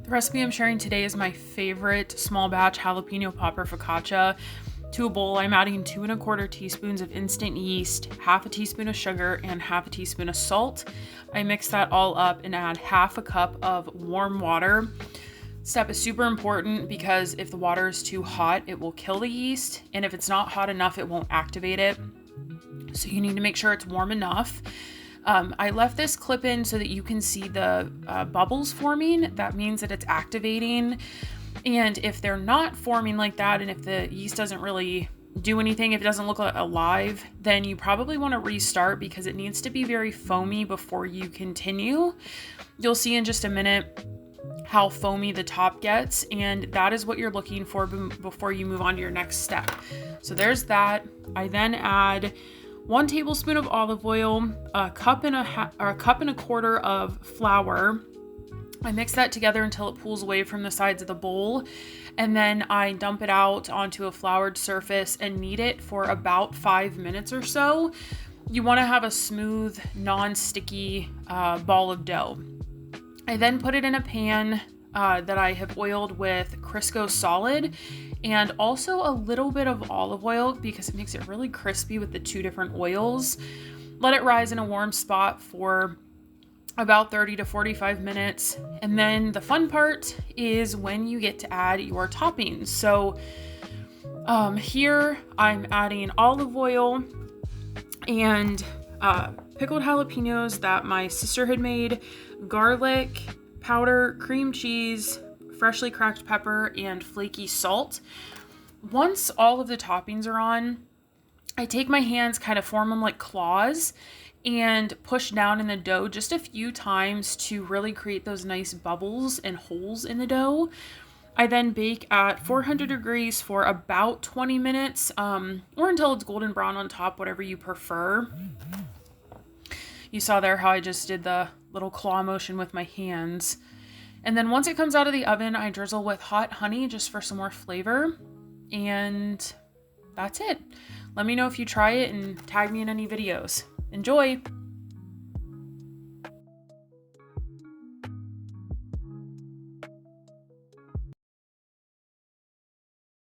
The recipe I'm sharing today is my favorite small batch jalapeno popper focaccia. To a bowl, I'm adding 2¼ teaspoons of instant yeast, half a teaspoon of sugar, and half a teaspoon of salt. I mix that all up and add half a cup of warm water. Step is super important because if the water is too hot, it will kill the yeast, and if it's not hot enough, it won't activate it. So you need to make sure it's warm enough. I left this clip in so that you can see the bubbles forming. That means that it's activating. And if they're not forming like that, and if the yeast doesn't really do anything, if it doesn't look alive, then you probably want to restart because it needs to be very foamy before you continue. You'll see in just a minute how foamy the top gets, and that is what you're looking for before you move on to your next step. So there's that. I then add 1 tablespoon of olive oil, a cup and a quarter of flour. I mix that together until it pools away from the sides of the bowl, and then I dump it out onto a floured surface and knead it for about 5 minutes or so. You want to have a smooth, non-sticky ball of dough. I then put it in a pan that I have oiled with Crisco solid and also a little bit of olive oil because it makes it really crispy with the 2 different oils. Let it rise in a warm spot for about 30 to 45 minutes. And then the fun part is when you get to add your toppings. So here I'm adding olive oil and pickled jalapenos that my sister had made, garlic powder, cream cheese, freshly cracked pepper, and flaky salt. Once all of the toppings are on, I take my hands, kind of form them like claws, and push down in the dough just a few times to really create those nice bubbles and holes in the dough. I then bake at 400 degrees for about 20 minutes, or until it's golden brown on top, whatever you prefer. You saw there how I just did the little claw motion with my hands. And then once it comes out of the oven, I drizzle with hot honey just for some more flavor. And that's it. Let me know if you try it and tag me in any videos. Enjoy!